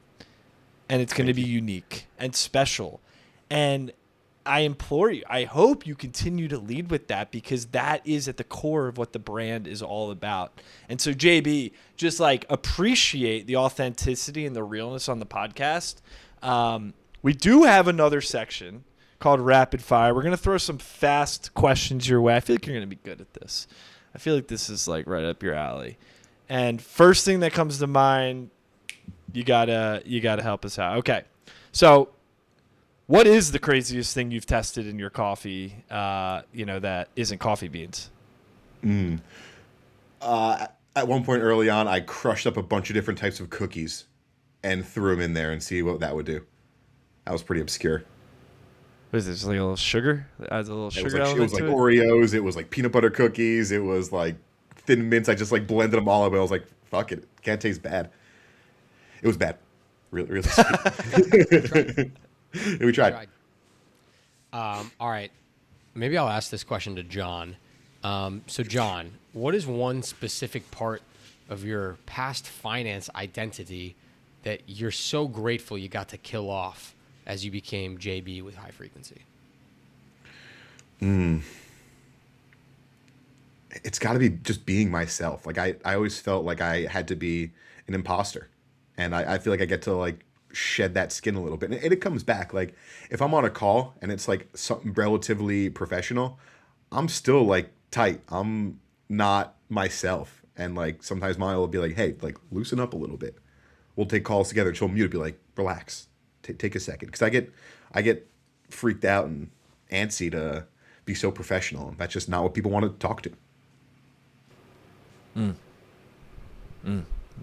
and it's going to be unique and special. And I implore you, I hope you continue to lead with that, because that is at the core of what the brand is all about. And so JB, just like appreciate the authenticity and the realness on the podcast. We do have another section called Rapid Fire. We're going to throw some fast questions your way. I feel like you're going to be good at this. I feel like this is like right up your alley. And first thing that comes to mind, you gotta help us out. Okay. So what is the craziest thing you've tested in your coffee, that isn't coffee beans? At one point early on, I crushed up a bunch of different types of cookies and threw them in there and see what that would do. That was pretty obscure. What is this, like a little sugar? It adds a little sugar element It was like to it? Oreos. It was like peanut butter cookies. It was like Thin Mints. I just like blended them all up. I was like, fuck it. Can't taste bad. It was bad. Really, really sweet. We tried. All right. Maybe I'll ask this question to John. So, John, what is one specific part of your past finance identity that you're so grateful you got to kill off as you became JB with High Frequency? It's got to be just being myself. Like I always felt like I had to be an imposter, and I feel like I get to like shed that skin a little bit, and it comes back. Like if I'm on a call and it's like something relatively professional, I'm still like tight. I'm not myself, and like sometimes Maya will be like, "Hey, like loosen up a little bit. We'll take calls together." She'll mute, be like, "Relax, take a second," because I get freaked out and antsy to be so professional. That's just not what people want to talk to.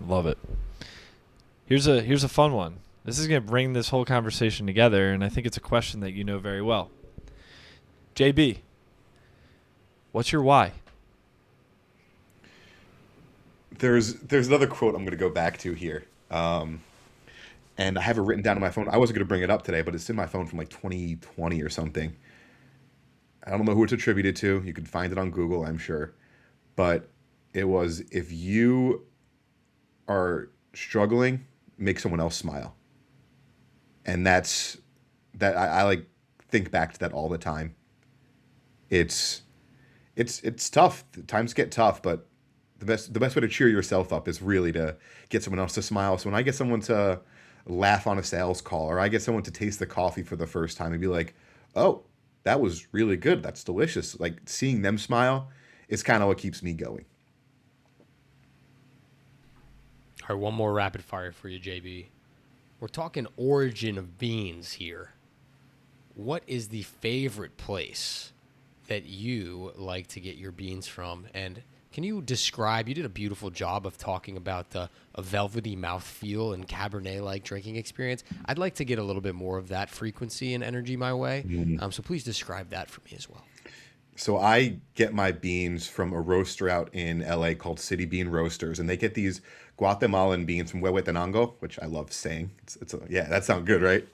Love it. Here's a fun one. This is going to bring this whole conversation together, and I think it's a question that you know very well. JB, what's your why? There's another quote I'm going to go back to here. And I have it written down on my phone. I wasn't going to bring it up today, but it's in my phone from like 2020 or something. I don't know who it's attributed to. You can find it on Google, I'm sure. But it was, if you are struggling, make someone else smile. And that's that I like think back to that all the time. It's tough. Times get tough, but the best way to cheer yourself up is really to get someone else to smile. So when I get someone to laugh on a sales call, or I get someone to taste the coffee for the first time and be like, "Oh, that was really good. That's delicious." Like seeing them smile is kind of what keeps me going. All right, one more rapid fire for you, JB. We're talking origin of beans here. What is the favorite place that you like to get your beans from? And can you describe, you did a beautiful job of talking about a velvety mouthfeel and Cabernet-like drinking experience. I'd like to get a little bit more of that frequency and energy my way. So please describe that for me as well. So I get my beans from a roaster out in LA called City Bean Roasters, and they get these Guatemalan beans from Huehuetenango, which I love saying. Yeah, that sounds good, right?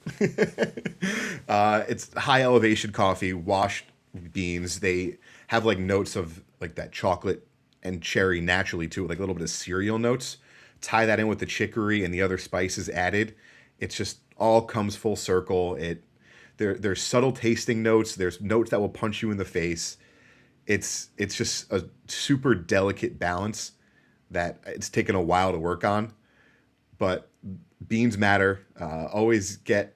It's high elevation coffee, washed beans. They have like notes of like that chocolate and cherry naturally too, like a little bit of cereal notes. Tie that in with the chicory and the other spices added. It's just all comes full circle. There's subtle tasting notes. There's notes that will punch you in the face. It's just a super delicate balance that it's taken a while to work on. But beans matter. Always get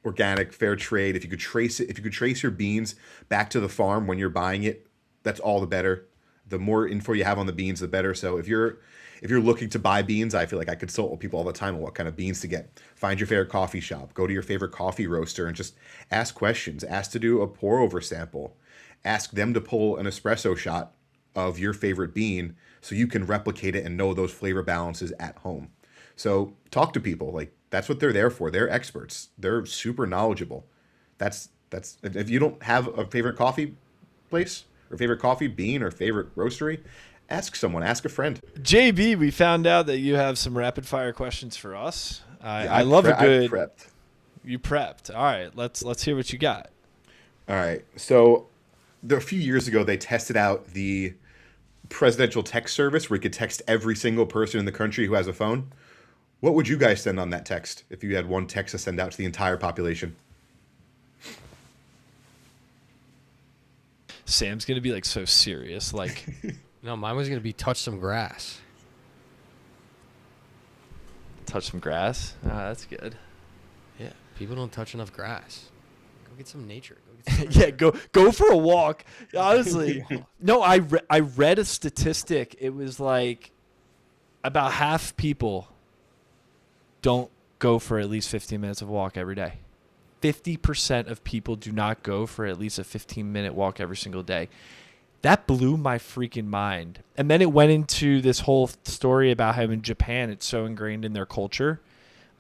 organic, fair trade. If you could trace your beans back to the farm when you're buying it, that's all the better. The more info you have on the beans, the better. So if you're looking to buy beans, I feel like I consult with people all the time on what kind of beans to get. Find your favorite coffee shop. Go to your favorite coffee roaster and just ask questions. Ask to do a pour over sample. Ask them to pull an espresso shot of your favorite bean so you can replicate it and know those flavor balances at home. So talk to people. Like, that's what they're there for. They're experts. They're super knowledgeable. That's if you don't have a favorite coffee place or favorite coffee bean or favorite roastery, ask someone, ask a friend. JB, we found out that you have some rapid fire questions for us. Yeah, I love a good. I prepped. You prepped. All right, let's hear what you got. All right. So a few years ago, they tested out the presidential text service where you could text every single person in the country who has a phone. What would you guys send on that text if you had one text to send out to the entire population? Sam's gonna be like so serious, like. No, mine was going to be touch some grass. Touch some grass. Ah, that's good. Yeah, people don't touch enough grass. Go get some nature. Go get Yeah, go for a walk. Honestly, no. I read a statistic. It was like about half people don't go for at least 15 minutes of walk every day. 50% of people do not go for at least a 15-minute walk every single day. That blew my freaking mind. And then it went into this whole story about how in Japan it's so ingrained in their culture.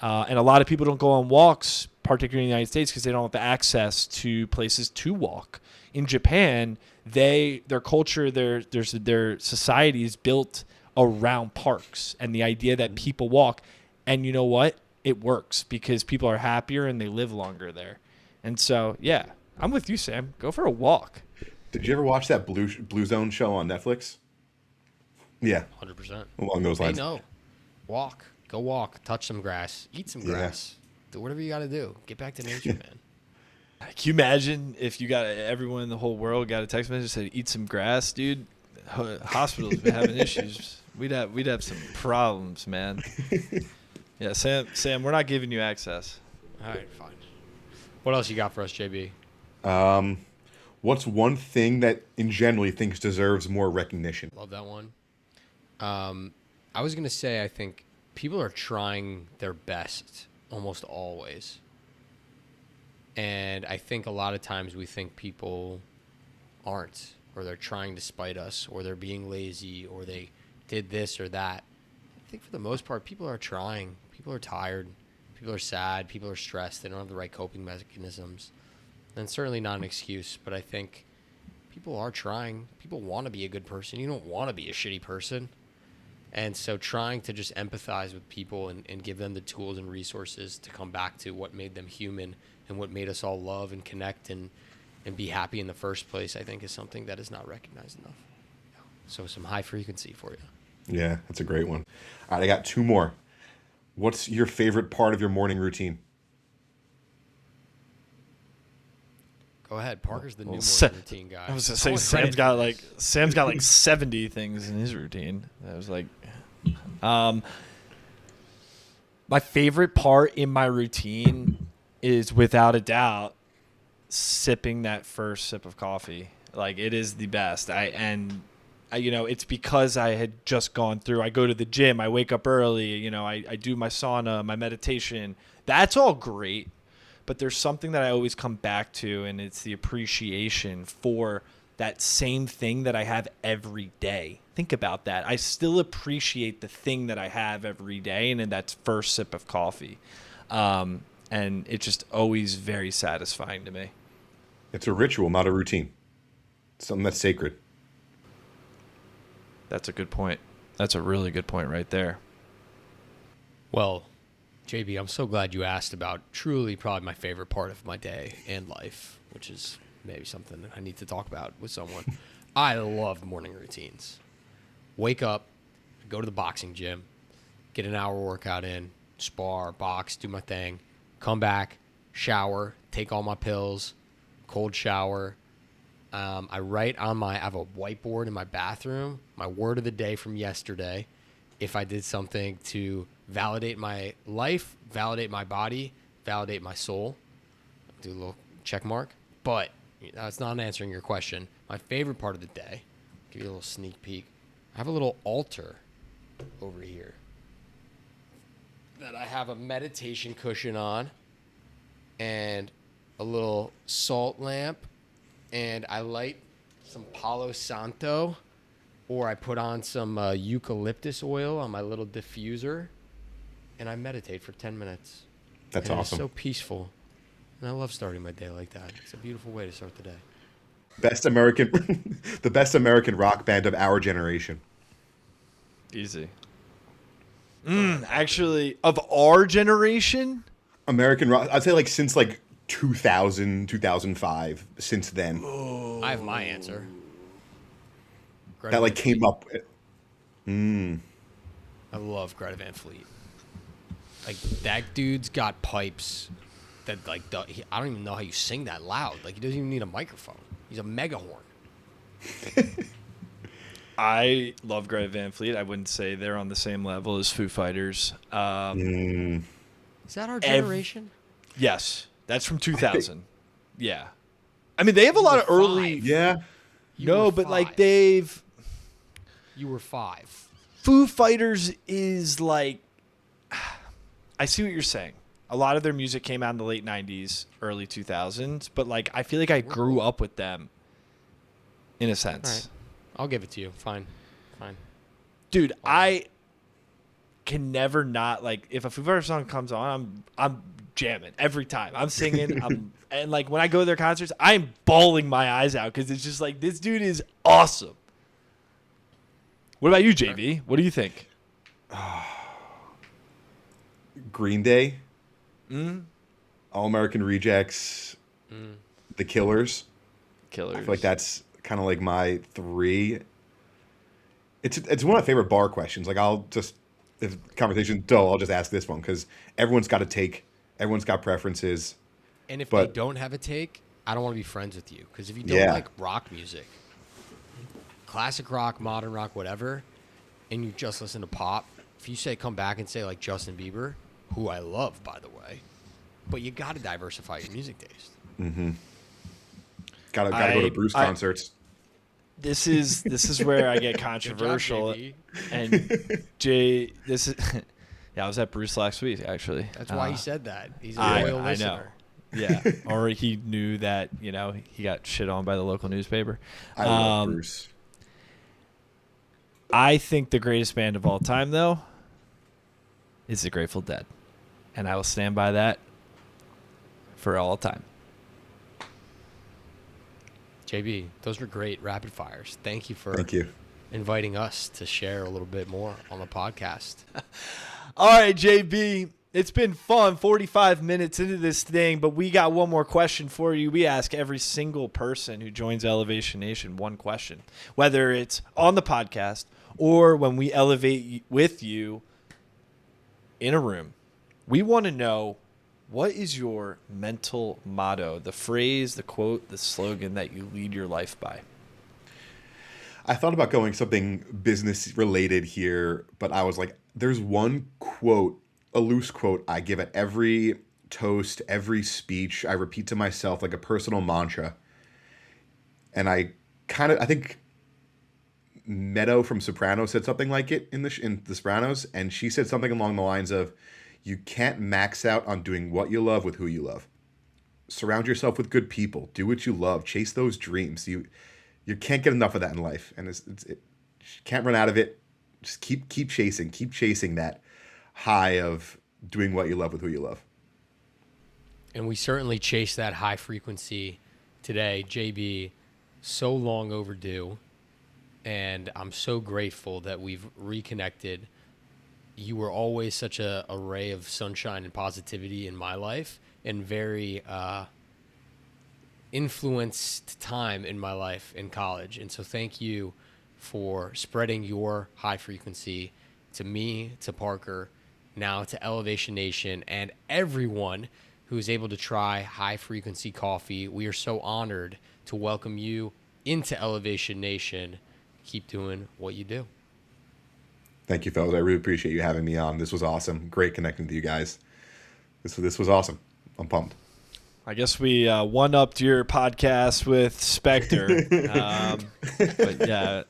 And a lot of people don't go on walks, particularly in the United States, because they don't have the access to places to walk. In Japan, their culture, their society is built around parks and the idea that people walk. And you know what? It works because people are happier and they live longer there. And so, yeah, I'm with you, Sam. Go for a walk. Did you ever watch that Blue Zone show on Netflix? Yeah. 100%. Along those lines. Hey, no. Walk. Go walk. Touch some grass. Eat some grass. Do whatever you got to do. Get back to nature, man. Can you imagine if you got everyone in the whole world got a text message that said, eat some grass, dude? Hospitals been having issues. We'd have some problems, man. Yeah, Sam, we're not giving you access. All right, fine. What else you got for us, JB? What's one thing that in general you think deserves more recognition? Love that one. I was going to say, I think people are trying their best almost always. And I think a lot of times we think people aren't, or they're trying to spite us, or they're being lazy, or they did this or that. I think for the most part, people are trying. People are tired. People are sad. People are stressed. They don't have the right coping mechanisms. And certainly not an excuse, but I think people are trying. People want to be a good person. You don't want to be a shitty person. And so trying to just empathize with people and give them the tools and resources to come back to what made them human and what made us all love and connect and be happy in the first place, I think is something that is not recognized enough. So some high frequency for you. Yeah, that's a great one. All right, I got two more. What's your favorite part of your morning routine? Go ahead. Parker's the new morning routine guy. I was gonna say Sam's got like 70 things in his routine. I was like, my favorite part in my routine is without a doubt sipping that first sip of coffee. Like, it is the best. It's because I had just gone through. I go to the gym. I wake up early. I do my sauna, my meditation. That's all great. But there's something that I always come back to, and it's the appreciation for that same thing that I have every day. Think about that. I still appreciate the thing that I have every day, and that's first sip of coffee. And it's just always very satisfying to me. It's a ritual, not a routine. Something that's sacred. That's a good point. That's a really good point right there. Well, JB, I'm so glad you asked about truly probably my favorite part of my day and life, which is maybe something that I need to talk about with someone. I love morning routines. Wake up, go to the boxing gym, get an hour workout in, spar, box, do my thing, come back, shower, take all my pills, cold shower. I write on I have a whiteboard in my bathroom, my word of the day from yesterday. If I did something to validate my life, validate my body, validate my soul, do a little check mark. But that's not answering your question. My favorite part of the day, give you a little sneak peek. I have a little altar over here that I have a meditation cushion on and a little salt lamp, and I light some Palo Santo, or I put on some eucalyptus oil on my little diffuser, and I meditate for 10 minutes. That's and awesome. It's so peaceful. And I love starting my day like that. It's a beautiful way to start the day. The best American rock band of our generation. Easy. Actually, of our generation, American rock, I'd say like since like 2000, 2005, since then. I have my answer. Greta That like Van came Fleet. up. I love Greta Van Fleet. Like, that dude's got pipes that, like, I don't even know how you sing that loud. Like, he doesn't even need a microphone. He's a mega horn. I love Greta Van Fleet. I wouldn't say they're on the same level as Foo Fighters. Is that our generation? Yes, that's from 2000. Yeah. I mean, they have a lot of early... Yeah. You No, were but, like, 5. they've... You were 5. Foo Fighters is, like... I see what you're saying. A lot of their music came out in the late 90s, early 2000s, but, like, I feel like I grew up with them in a sense. All right. I'll give it to you. Fine. Dude, I can never not, like, if a Foo Fighters song comes on, I'm jamming every time. I'm singing. And, like, when I go to their concerts, I'm bawling my eyes out because it's just like, this dude is awesome. What about you, JV? What do you think? Green Day. All American Rejects. The Killers. Killers. I feel like that's kind of like my 3. It's one of my favorite bar questions. Like, I'll just, if the conversation's dull, I'll just ask this one because everyone's got preferences. And if But- they don't have a take, I don't want to be friends with you. Because if you don't Yeah. like rock music, classic rock, modern rock, whatever, and you just listen to pop, if you come back and say like Justin Bieber, who I love, by the way, but you got to diversify your music taste. Gotta go to Bruce concerts. This is where I get controversial. JB. And this is yeah, I was at Bruce last week actually. That's why he said that. He's a I loyal know. listener. Yeah, or he knew that he got shit on by the local newspaper. I love Bruce. I think the greatest band of all time, though, is the Grateful Dead, and I will stand by that for all time. JB, those were great rapid fires. Thank you for Thank you. inviting us to share a little bit more on the podcast. All right, JB. It's been fun, 45 minutes into this thing, but we got one more question for you. We ask every single person who joins Elevation Nation one question, whether it's on the podcast or when we elevate with you in a room. We want to know, what is your mental motto, the phrase, the quote, the slogan that you lead your life by? I thought about going something business related here, but I was like, there's one quote, a loose quote I give at every toast, every speech. I repeat to myself like a personal mantra. And I think Meadow from Sopranos said something like it in the Sopranos, and she said something along the lines of, you can't max out on doing what you love with who you love. Surround yourself with good people. Do what you love. Chase those dreams. You can't get enough of that in life, and you can't run out of it. Just keep chasing that high of doing what you love with who you love. And we certainly chase that high frequency today. JB, so long overdue. And I'm so grateful that we've reconnected. You were always such a ray of sunshine and positivity in my life, and very influenced time in my life in college. And so thank you for spreading your high frequency to me, to Parker, now to Elevation Nation, and everyone who is able to try high frequency coffee. We are so honored to welcome you into Elevation Nation. Keep doing what you do. Thank you, fellas. I really appreciate you having me on. This was awesome. Great connecting to you guys. This was awesome. I'm pumped. I guess we one-upped your podcast with Spectre. But yeah,